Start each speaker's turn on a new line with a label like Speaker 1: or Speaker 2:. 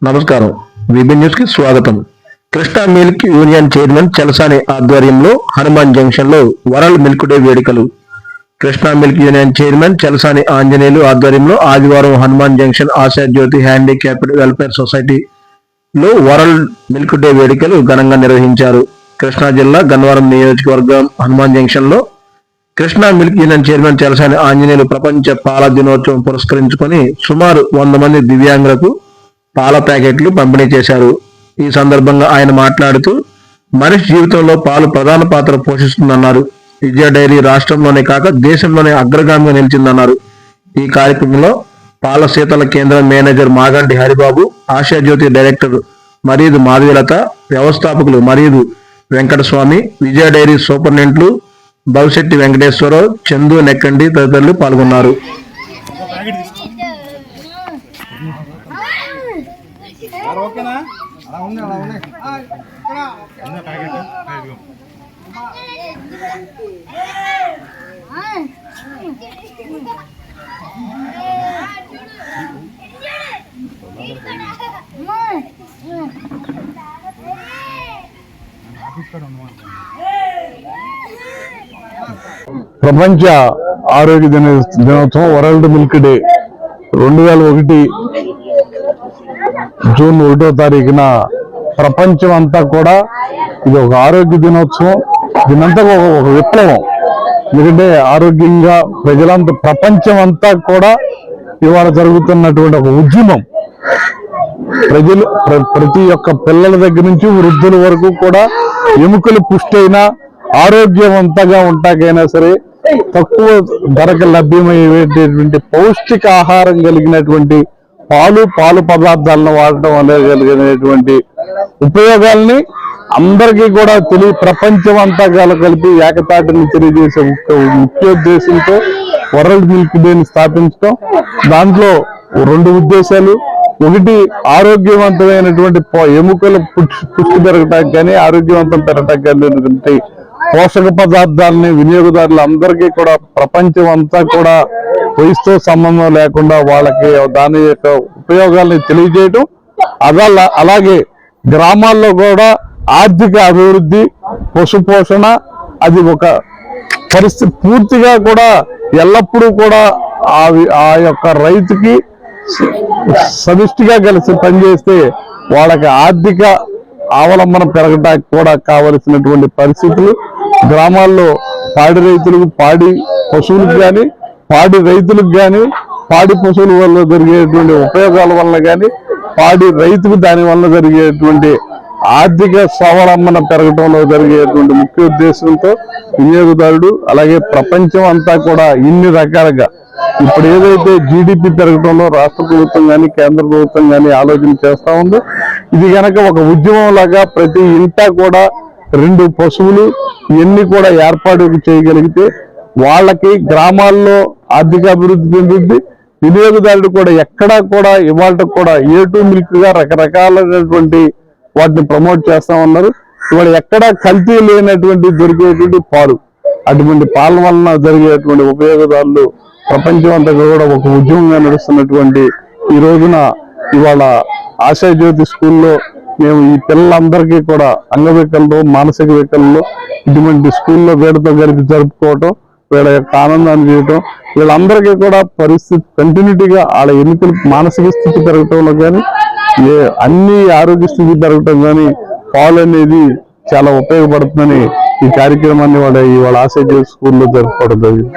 Speaker 1: నమస్కారం. VB news కి స్వాగతం. Krishna milk union chairman Chalasani ఆధ్వర్యంలో హనుమాన్ జంక్షన్ లో వరల్డ్ మిల్క్ డే వేడుకలు. Krishna milk union chairman Chalasani Anjaneyulu ఆధ్వర్యంలో ఆదివారం హనుమాన్ జంక్షన్ ఆశా జ్యోతి హ్యాండిక్యాప్డ్ వెల్ఫేర్ సొసైటీలో వరల్డ్ మిల్క్ డే వేడుకలు ఘనంగా నిర్వహించారు. కృష్ణా జిల్లా గన్నవరం నియోజకవర్గం హనుమాన్ జంక్షన్ లో Krishna milk union chairman Chalasani Anjaneyulu ప్రపంచ పాల దినోత్సవం పురస్కరించుకొని సుమారు 100 మంది దివ్యాంగులకు పాల ప్యాకెట్లు పంపిణీ చేశారు. ఈ సందర్భంగా ఆయన మాట్లాడుతూ మనిషి జీవితంలో పాలు ప్రధాన పాత్ర పోషిస్తుందన్నారు. విజయ డైరీ రాష్ట్రంలోనే కాక దేశంలోనే అగ్రగామిగా నిలిచిందన్నారు. ఈ కార్యక్రమంలో పాల శీతల కేంద్రం మేనేజర్ మాగంటి హరిబాబు, ఆశాజ్యోతి డైరెక్టర్ మరీదు మాధవీలత, వ్యవస్థాపకులు మరీదు వెంకటస్వామి, విజయ డైరీ సూపరింటెండెంట్లు బౌశెట్టి వెంకటేశ్వరరావు, చందు నెక్కండి తదితరులు పాల్గొన్నారు.
Speaker 2: ఓకేనా అలా ఉంది అలా ఉంది
Speaker 3: ప్రపంచ ఆరోగ్య దినోత్సవం వరల్డ్ మిల్క్ డే 2001 జూన్ 1వ తారీఖున ప్రపంచం అంతా కూడా ఇది ఒక ఆరోగ్య దినోత్సవం. దీనంతా ఒక విప్లవం. ఎందుకంటే ఆరోగ్యంగా ప్రజలంతా ప్రపంచం అంతా కూడా ఇవాళ జరుగుతున్నటువంటి ఒక ఉద్యమం. ప్రజలు ప్రతి ఒక్క పిల్లల దగ్గర నుంచి వృద్ధుల వరకు కూడా ఎముకలు పుష్టైనా ఆరోగ్యవంతంగా ఉంటాకైనా సరే తక్కువ ధరకు లభ్యమయ్యేటటువంటి పౌష్టిక ఆహారం కలిగినటువంటి పాలు పదార్థాలను వాడటం వల్ల కలిగినటువంటి ఉపయోగాల్ని అందరికీ కూడా ప్రపంచం అంతా కలిపి ఏకతాటిని తెలియజేసే ముఖ్యోద్దేశంతో వరల్డ్ మిల్క్ డేని స్థాపించడం. దాంట్లో 2 ఉద్దేశాలు. ఒకటి, ఆరోగ్యవంతమైనటువంటి ఎముకలు పుష్టి పెరగటానికి కానీ ఆరోగ్యవంతం పెరగటానికి కానీ పోషక పదార్థాలని వినియోగదారులు అందరికీ కూడా ప్రపంచం అంతా కూడా వయసుతో సంబంధం లేకుండా వాళ్ళకి దాని యొక్క ఉపయోగాల్ని తెలియజేయటం. అలాగే గ్రామాల్లో కూడా ఆర్థిక అభివృద్ధి, పశుపోషణ అది ఒక పరిస్థితి పూర్తిగా కూడా ఎల్లప్పుడూ కూడా ఆ యొక్క రైతుకి సమిష్టిగా కలిసి పనిచేస్తే వాళ్ళకి ఆర్థిక అవలంబన పెరగడానికి కూడా కావలసినటువంటి పరిస్థితులు గ్రామాల్లో పాడి రైతులకు, పాడి పశువులకు కానీ, పాడి రైతులకు కానీ, పాడి పశువుల వల్ల జరిగేటువంటి ఉపయోగాల వల్ల కానీ, పాడి రైతుకు దాని వల్ల జరిగేటువంటి ఆర్థిక స్వావలంబన పెరగడంలో జరిగేటువంటి ముఖ్య ఉద్దేశంతో వినియోగదారుడు అలాగే ప్రపంచం అంతా కూడా ఇన్ని రకాలుగా ఇప్పుడు ఏదైతే జీడిపి పెరగడంలో రాష్ట్ర ప్రభుత్వం కానీ కేంద్ర ప్రభుత్వం కానీ ఆలోచన చేస్తా ఉందో, ఇది కనుక ఒక ఉద్యమం లాగా ప్రతి ఇంటా కూడా 2 పశువులు ఇవన్నీ కూడా ఏర్పాటు చేయగలిగితే వాళ్ళకి గ్రామాల్లో ఆర్థిక అభివృద్ధి చెందుద్ది. వినియోగదారుడు కూడా ఎక్కడా కూడా ఇవాళ కూడా A2 మిల్క్ గా రకరకాలైనటువంటి వాటిని ప్రమోట్ చేస్తా ఉన్నారు. ఇవాళ ఎక్కడా కల్తీ లేనటువంటి దొరికేటువంటి పాలు, అటువంటి పాల వలన జరిగేటువంటి ఉపయోగదారులు ప్రపంచం అంతా కూడా ఒక ఉద్యమంగా నడుస్తున్నటువంటి ఈ రోజున ఇవాళ ఆశాజ్యోతి స్కూల్లో మేము ఈ పిల్లలందరికీ కూడా అంగవికలు, మానసిక వికలు ఇటువంటి స్కూల్లో వీళ్ళతో కలిపి జరుపుకోవటం, వీళ్ళ యొక్క ఆనందాన్ని చేయటం, వీళ్ళందరికీ కూడా పరిస్థితి కంటిన్యూటీగా వాళ్ళ ఎన్నికలు మానసిక స్థితి పెరగటంలో కానీ అన్ని ఆరోగ్య స్థితి పెరగటం కానీ పాలు అనేది చాలా ఉపయోగపడుతుందని ఈ కార్యక్రమాన్ని ఇవాళ ఆశాజ్యోతి స్కూల్లో జరుపుకోవడం జరిగింది.